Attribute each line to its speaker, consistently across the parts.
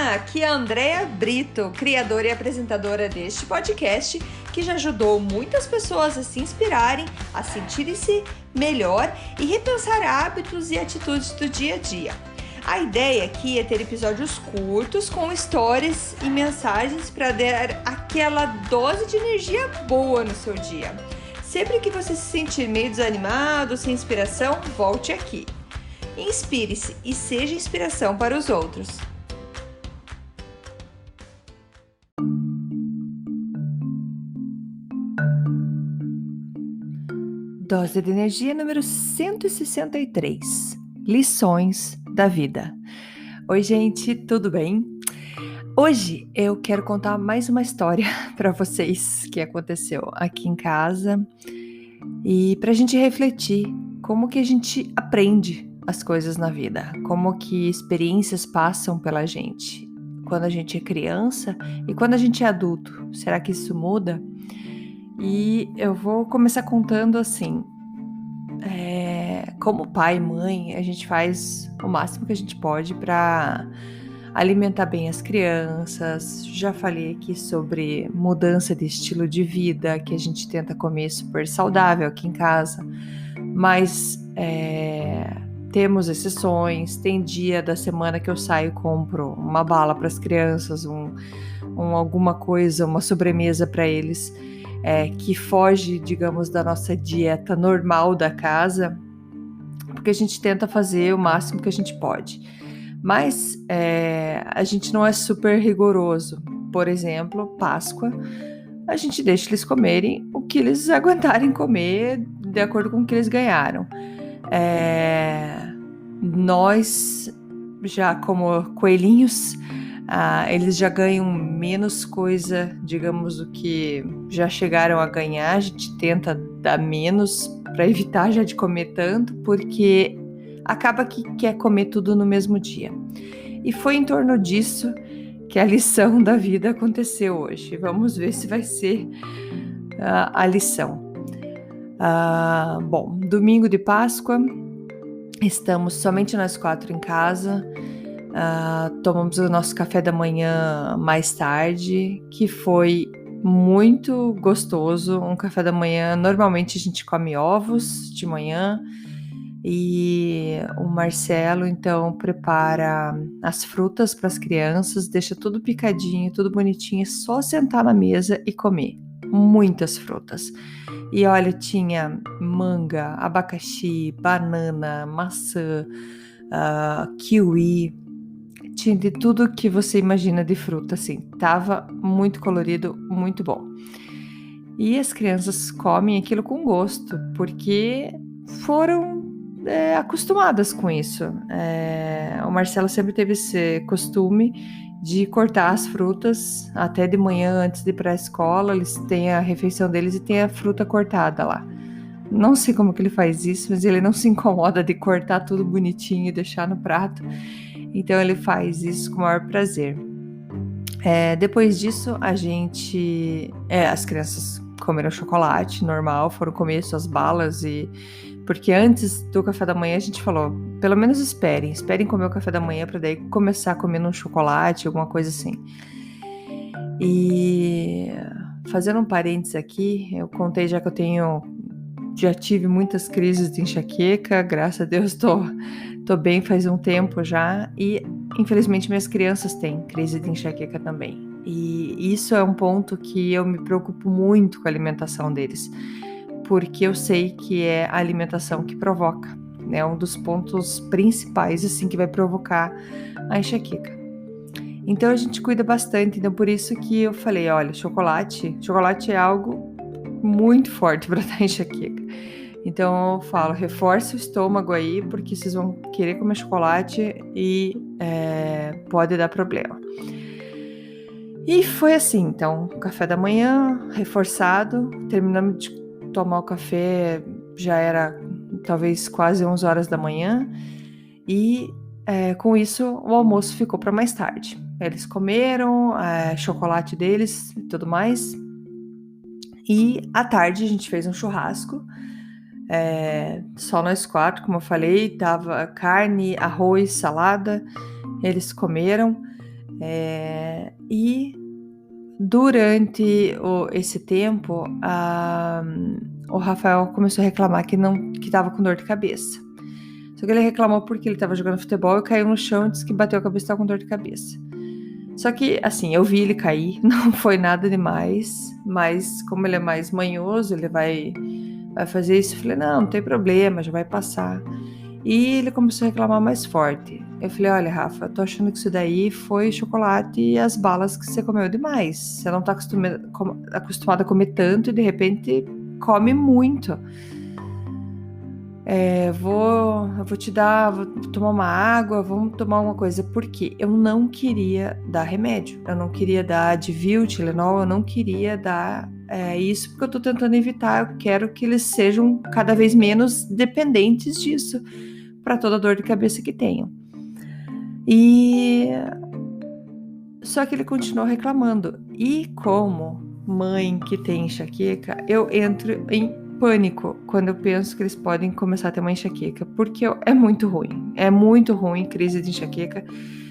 Speaker 1: Aqui é a Andrea Brito, criadora e apresentadora deste podcast, que já ajudou muitas pessoas a se inspirarem, a sentirem-se melhor e repensar hábitos e atitudes do dia a dia. A ideia aqui é ter episódios curtos com histórias e mensagens para dar aquela dose de energia boa no seu dia. Sempre que você se sentir meio desanimado, sem inspiração, volte aqui. Inspire-se e seja inspiração para os outros. Dose de energia número 163. Lições da vida. Oi, gente, tudo bem? Hoje eu quero contar mais uma história para vocês que aconteceu aqui em casa e para a gente refletir como que a gente aprende as coisas na vida, como que experiências passam pela gente quando a gente é criança e quando a gente é adulto. Será que isso muda? E eu vou começar contando assim, como pai e mãe, a gente faz o máximo que a gente pode para alimentar bem as crianças. Já falei aqui sobre mudança de estilo de vida, que a gente tenta comer super saudável aqui em casa, mas temos exceções. Tem dia da semana que eu saio e compro uma bala para as crianças, alguma coisa, uma sobremesa para eles, que foge, digamos, da nossa dieta normal da casa, porque a gente tenta fazer o máximo que a gente pode. Mas a gente não é super rigoroso. Por exemplo, Páscoa, a gente deixa eles comerem o que eles aguentarem comer de acordo com o que eles ganharam. Nós, já como coelhinhos, eles já ganham menos coisa, digamos, do que já chegaram a ganhar. A gente tenta dar menos para evitar já de comer tanto, porque acaba que quer comer tudo no mesmo dia. E foi em torno disso que a lição da vida aconteceu hoje. Vamos ver se vai ser a lição. Bom, domingo de Páscoa, estamos somente nós 4 em casa. Tomamos o nosso café da manhã mais tarde, que foi muito gostoso. Um café da manhã, normalmente a gente come ovos de manhã, e o Marcelo então prepara as frutas para as crianças, deixa tudo picadinho, tudo bonitinho, é só sentar na mesa e comer. Muitas frutas. E olha, tinha manga, abacaxi, banana, maçã, kiwi, tinha de tudo que você imagina de fruta, assim. Tava muito colorido, muito bom. E as crianças comem aquilo com gosto, porque foram acostumadas com isso. O Marcelo sempre teve esse costume de cortar as frutas até de manhã antes de ir para a escola. Eles têm a refeição deles e tem a fruta cortada lá. Não sei como que ele faz isso, mas ele não se incomoda de cortar tudo bonitinho e deixar no prato. Então ele faz isso com o maior prazer. Depois disso, as crianças comeram chocolate normal, foram comer suas balas, porque antes do café da manhã a gente falou, pelo menos esperem comer o café da manhã para daí começar comendo um chocolate, alguma coisa assim. E fazendo um parênteses aqui, eu contei já que já tive muitas crises de enxaqueca, graças a Deus tô bem faz um tempo já, e infelizmente minhas crianças têm crise de enxaqueca também. E isso é um ponto que eu me preocupo muito com a alimentação deles, porque eu sei que é a alimentação que provoca, né? Um dos pontos principais, assim, que vai provocar a enxaqueca. Então a gente cuida bastante, então por isso que eu falei, olha, chocolate é algo muito forte para dar enxaqueca. Então eu falo, reforça o estômago aí, porque vocês vão querer comer chocolate e pode dar problema. E foi assim, então, café da manhã, reforçado, terminamos de tomar o café, já era talvez quase 11 horas da manhã, e com isso o almoço ficou para mais tarde. Eles comeram chocolate deles e tudo mais, e à tarde a gente fez um churrasco, só nós 4, como eu falei, tava carne, arroz, salada, eles comeram. E durante esse tempo, o Rafael começou a reclamar que estava com dor de cabeça. Só que ele reclamou porque ele estava jogando futebol e caiu no chão e disse que bateu a cabeça e estava com dor de cabeça. Só que, assim, eu vi ele cair, não foi nada demais, mas como ele é mais manhoso, ele vai fazer isso. Eu falei, não tem problema, já vai passar. E ele começou a reclamar mais forte. Eu falei, olha, Rafa, eu tô achando que isso daí foi chocolate e as balas que você comeu demais. Você não tá acostumado a comer tanto e de repente come muito. Eu vou te dar, vou tomar uma água, vamos tomar uma coisa. Porque eu não queria dar remédio. Eu não queria dar Advil, Tilenol, eu não queria dar isso porque eu tô tentando evitar. Eu quero que eles sejam cada vez menos dependentes disso para toda dor de cabeça que tenham. E só que ele continuou reclamando. E como mãe que tem enxaqueca, eu entro em pânico quando eu penso que eles podem começar a ter uma enxaqueca, porque é muito ruim, crise de enxaqueca.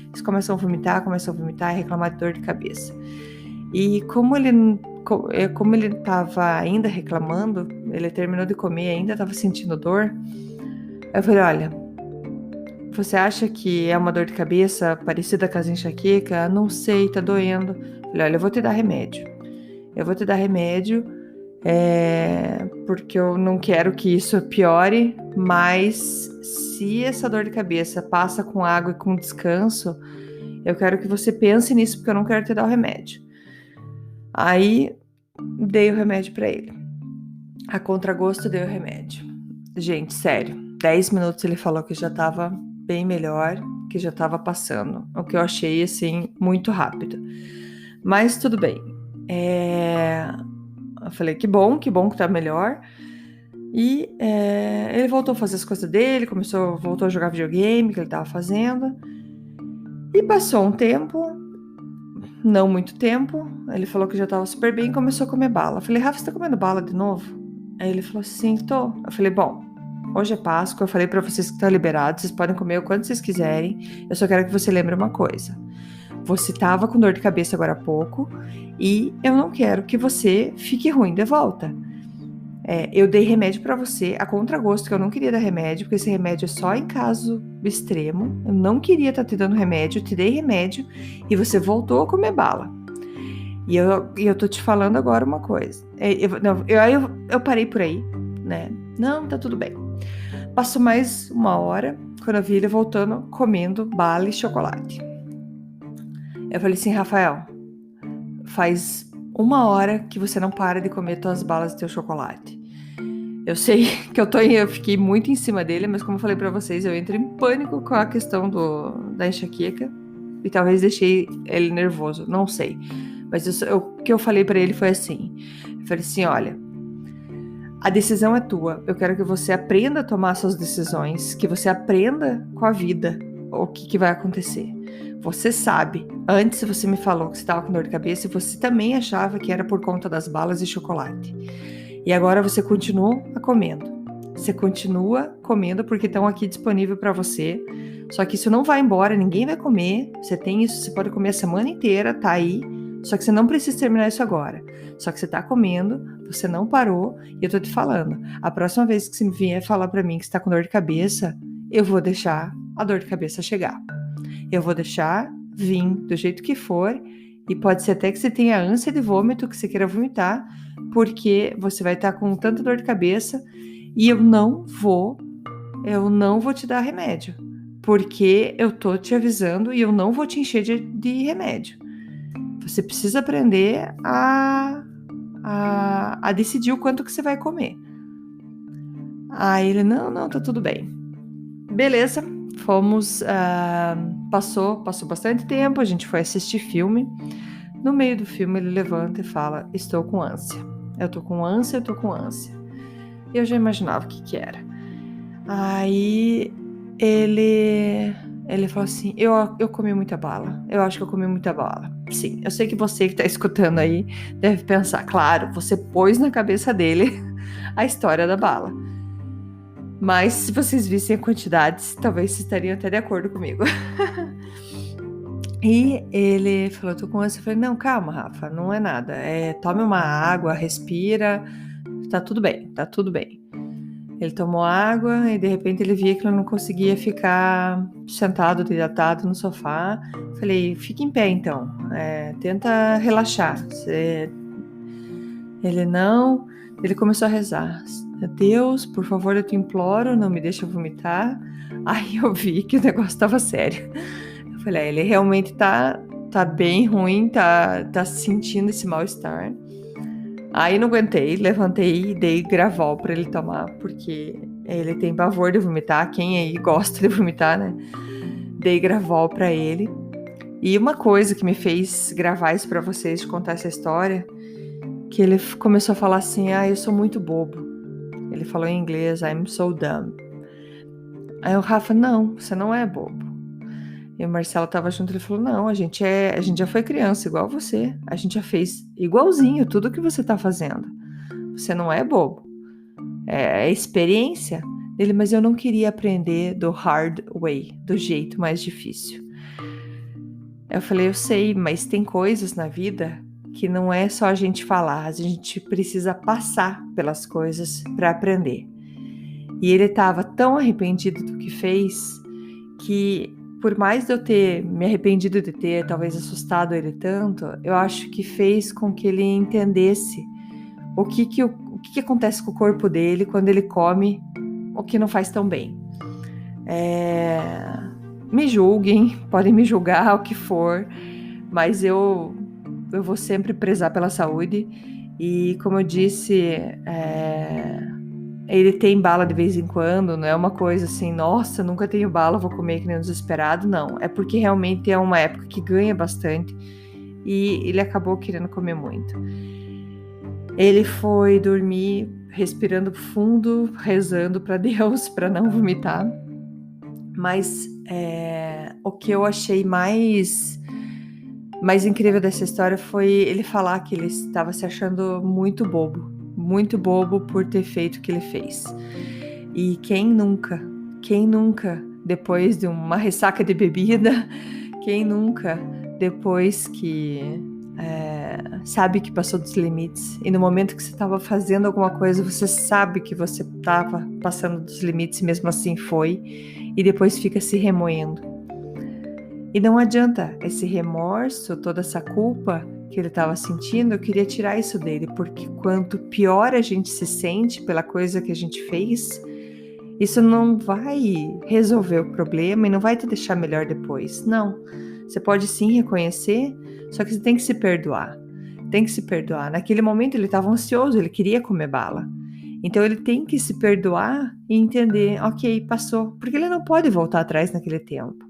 Speaker 1: Eles começam a vomitar e reclamar de dor de cabeça. E como ele estava ainda reclamando, ele terminou de comer e ainda estava sentindo dor, eu falei, olha, você acha que é uma dor de cabeça parecida com as enxaqueca? Não sei, tá doendo. Eu falei, olha, eu vou te dar remédio. Porque eu não quero que isso piore, mas se essa dor de cabeça passa com água e com descanso, eu quero que você pense nisso, porque eu não quero te dar o remédio. Aí, dei o remédio pra ele. A contragosto, dei o remédio. Gente, sério, 10 minutos ele falou que já tava bem melhor, que já tava passando. O que eu achei, assim, muito rápido. Mas tudo bem. Eu falei, que bom que tá melhor. E ele voltou a fazer as coisas dele, voltou a jogar videogame, que ele tava fazendo. E passou um tempo, não muito tempo, ele falou que já tava super bem e começou a comer bala. Eu falei, Rafa, você tá comendo bala de novo? Aí ele falou assim, tô. Eu falei, bom, hoje é Páscoa, eu falei pra vocês que estão liberados, vocês podem comer o quanto vocês quiserem, eu só quero que você lembre uma coisa. Você tava com dor de cabeça agora há pouco e eu não quero que você fique ruim de volta. Eu dei remédio pra você a contragosto, que eu não queria dar remédio, porque esse remédio é só em caso extremo. Eu não queria estar te dando remédio, eu te dei remédio e você voltou a comer bala. E eu tô te falando agora uma coisa. Eu parei por aí, né? Não, tá tudo bem. Passou mais uma hora, quando eu vi ele voltando, comendo bala e chocolate. Eu falei assim, Rafael, faz 1 hora que você não para de comer tuas balas e teu chocolate. Eu sei que eu fiquei muito em cima dele, mas como eu falei pra vocês, eu entro em pânico com a questão da enxaqueca e talvez deixei ele nervoso, não sei. Mas o que eu falei pra ele foi assim, eu falei assim, olha, a decisão é tua, eu quero que você aprenda a tomar suas decisões, que você aprenda com a vida o que vai acontecer. Você sabe, antes você me falou que você estava com dor de cabeça e você também achava que era por conta das balas e chocolate. E agora você continua comendo. Você continua comendo porque estão aqui disponível para você. Só que isso não vai embora, ninguém vai comer. Você tem isso, você pode comer a semana inteira, tá aí. Só que você não precisa terminar isso agora. Só que você tá comendo, você não parou e eu tô te falando. A próxima vez que você vier falar para mim que você tá com dor de cabeça, eu vou deixar a dor de cabeça chegar. Eu vou deixar vir do jeito que for e pode ser até que você tenha ânsia de vômito, que você queira vomitar, porque você vai estar com tanta dor de cabeça e eu não vou te dar remédio, porque eu tô te avisando e eu não vou te encher de remédio. Você precisa aprender a decidir o quanto que você vai comer. Aí ele, não, tá tudo bem. Beleza, fomos, passou bastante tempo, a gente foi assistir filme. No meio do filme ele levanta e fala, estou com ânsia. Eu tô com ânsia. Eu já imaginava o que era. Aí ele falou assim, eu comi muita bala. Eu acho que eu comi muita bala. Sim, eu sei que você que tá escutando aí deve pensar, claro, você pôs na cabeça dele a história da bala. Mas se vocês vissem a quantidade, talvez vocês estariam até de acordo comigo. E ele falou, tô com ânsia. Eu falei, não, calma, Rafa, não é nada. Tome uma água, respira, tá tudo bem, tá tudo bem. Ele tomou água e de repente ele via que ele não conseguia ficar sentado, deitado no sofá. Falei, fica em pé então, tenta relaxar. Ele não, ele começou a rezar. Deus, por favor, eu te imploro, não me deixa vomitar. Aí eu vi que o negócio estava sério. Eu falei, ele realmente tá bem ruim, tá sentindo esse mal-estar. Aí não aguentei, levantei e dei Gravol para ele tomar, porque ele tem pavor de vomitar. Quem aí gosta de vomitar, né? Dei Gravol para ele. E uma coisa que me fez gravar isso para vocês, contar essa história, que ele começou a falar assim, eu sou muito bobo. Ele falou em inglês, I'm so dumb. Aí o Rafa, não, você não é bobo. E o Marcelo tava junto, ele falou, não, a gente já foi criança, igual você. A gente já fez igualzinho tudo que você tá fazendo. Você não é bobo. É experiência dele, mas eu não queria aprender do hard way, do jeito mais difícil. Eu falei, eu sei, mas tem coisas na vida que não é só a gente falar, a gente precisa passar pelas coisas para aprender. E ele estava tão arrependido do que fez que, por mais de eu ter me arrependido de ter talvez assustado ele tanto, eu acho que fez com que ele entendesse o que acontece com o corpo dele quando ele come o que não faz tão bem. Me julguem, podem me julgar o que for, mas eu vou sempre prezar pela saúde. E como eu disse, ele tem bala de vez em quando, não é uma coisa assim, nossa, nunca tenho bala, vou comer que nem um desesperado, não. É porque realmente é uma época que ganha bastante e ele acabou querendo comer muito. Ele foi dormir respirando fundo, rezando para Deus para não vomitar. Mas o que eu achei mais incrível dessa história foi ele falar que ele estava se achando muito bobo por ter feito o que ele fez. E quem nunca, depois de uma ressaca de bebida, quem nunca, depois que sabe que passou dos limites, e no momento que você estava fazendo alguma coisa, você sabe que você estava passando dos limites, e mesmo assim foi, e depois fica se remoendo. E não adianta, esse remorso, toda essa culpa que ele estava sentindo, eu queria tirar isso dele, porque quanto pior a gente se sente pela coisa que a gente fez, isso não vai resolver o problema e não vai te deixar melhor depois. Não, você pode sim reconhecer, só que você tem que se perdoar. Tem que se perdoar. Naquele momento ele estava ansioso, ele queria comer bala. Então ele tem que se perdoar e entender, ok, passou, porque ele não pode voltar atrás naquele tempo.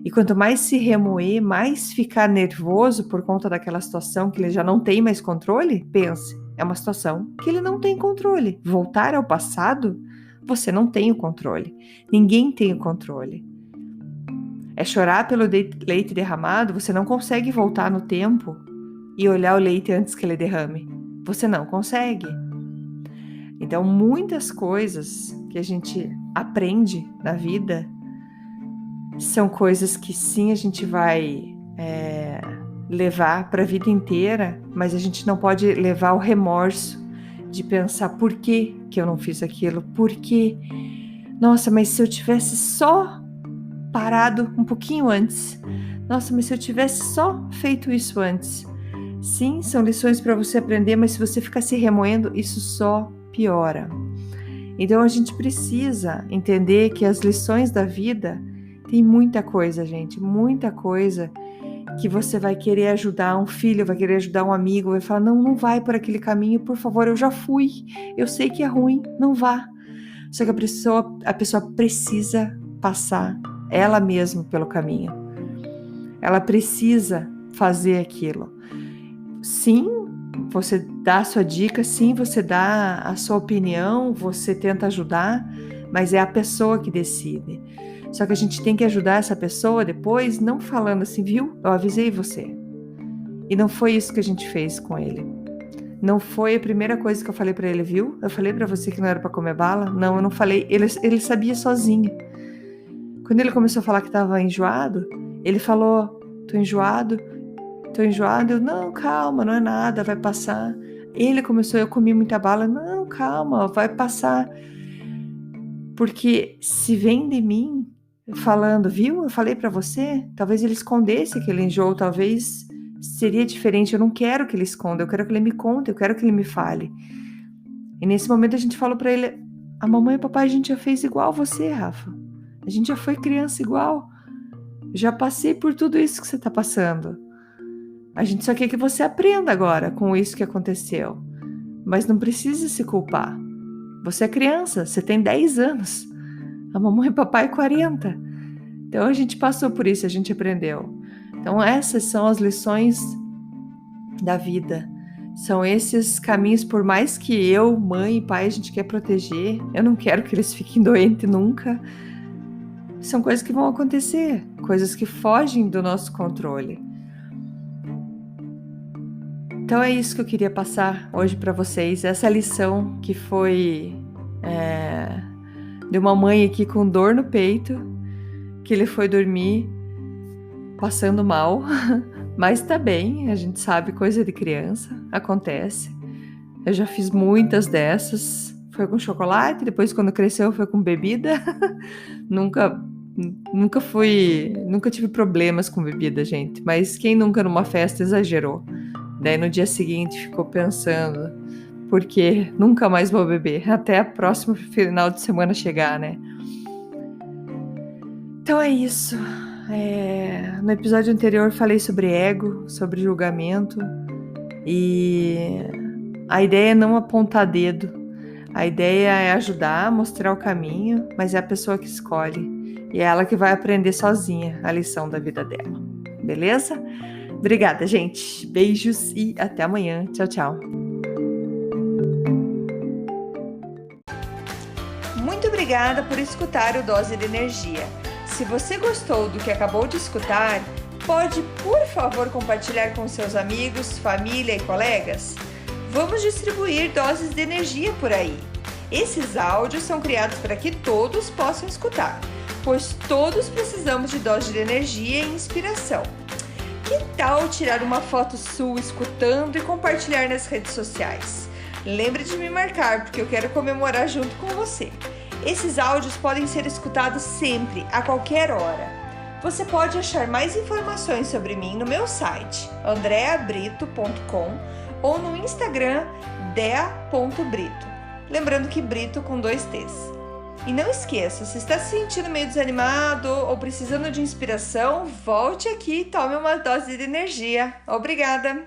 Speaker 1: E quanto mais se remoer, mais ficar nervoso por conta daquela situação que ele já não tem mais controle, pense, é uma situação que ele não tem controle. Voltar ao passado, você não tem o controle. Ninguém tem o controle. É chorar pelo leite derramado, você não consegue voltar no tempo e olhar o leite antes que ele derrame. Você não consegue. Então, muitas coisas que a gente aprende na vida são coisas que sim a gente vai levar para a vida inteira, mas a gente não pode levar o remorso de pensar por que eu não fiz aquilo, por que? Nossa, mas se eu tivesse só parado um pouquinho antes, nossa, mas se eu tivesse só feito isso antes. Sim, são lições para você aprender, mas se você ficar se remoendo, isso só piora. Então a gente precisa entender que as lições da vida tem muita coisa, gente, muita coisa que você vai querer ajudar um filho, vai querer ajudar um amigo, vai falar, não vai por aquele caminho, por favor, eu já fui, eu sei que é ruim, não vá. Só que a pessoa precisa passar ela mesma pelo caminho. Ela precisa fazer aquilo. Sim, você dá a sua dica, sim, você dá a sua opinião, você tenta ajudar, mas é a pessoa que decide. Só que a gente tem que ajudar essa pessoa depois, não falando assim, viu? Eu avisei você. E não foi isso que a gente fez com ele. Não foi a primeira coisa que eu falei pra ele, viu? Eu falei pra você que não era pra comer bala? Não, eu não falei. Ele sabia sozinho. Quando ele começou a falar que tava enjoado, ele falou, tô enjoado. Eu, não, calma, não é nada, vai passar. Ele começou, eu comi muita bala, não, calma, vai passar. Porque se vem de mim falando, viu, eu falei pra você, talvez ele escondesse aquele enjoo, talvez seria diferente. Eu não quero que ele esconda, eu quero que ele me conte, eu quero que ele me fale. E nesse momento a gente falou pra ele, a mamãe e o papai a gente já fez igual você, Rafa. A gente já foi criança igual. Já passei por tudo isso que você tá passando. A gente só quer que você aprenda agora com isso que aconteceu. Mas não precisa se culpar. Você é criança, você tem 10 anos. A mamãe e o papai 40. Então a gente passou por isso, a gente aprendeu. Então essas são as lições da vida. São esses caminhos, por mais que eu, mãe e pai, a gente quer proteger. Eu não quero que eles fiquem doentes nunca. São coisas que vão acontecer, coisas que fogem do nosso controle. Então é isso que eu queria passar hoje para vocês, essa lição que foi de uma mãe aqui com dor no peito, que ele foi dormir passando mal, mas tá bem, a gente sabe, coisa de criança, acontece. Eu já fiz muitas dessas, foi com chocolate, depois quando cresceu foi com bebida. Nunca tive problemas com bebida, gente, mas quem nunca numa festa exagerou? Daí no dia seguinte ficou pensando, porque nunca mais vou beber, até o próximo final de semana chegar, né? Então é isso. No episódio anterior eu falei sobre ego, sobre julgamento, e a ideia é não apontar dedo. A ideia é ajudar, mostrar o caminho, mas é a pessoa que escolhe. E é ela que vai aprender sozinha a lição da vida dela. Beleza? Obrigada, gente. Beijos e até amanhã. Tchau, tchau. Muito obrigada por escutar o Dose de Energia. Se você gostou do que acabou de escutar, pode, por favor, compartilhar com seus amigos, família e colegas? Vamos distribuir doses de energia por aí. Esses áudios são criados para que todos possam escutar, pois todos precisamos de doses de energia e inspiração. Que tal tirar uma foto sua escutando e compartilhar nas redes sociais? Lembre de me marcar, porque eu quero comemorar junto com você. Esses áudios podem ser escutados sempre, a qualquer hora. Você pode achar mais informações sobre mim no meu site, andreabrito.com, ou no Instagram, dea.brito. Lembrando que Brito com 2 T's. E não esqueça, se está se sentindo meio desanimado ou precisando de inspiração, volte aqui e tome uma dose de energia. Obrigada!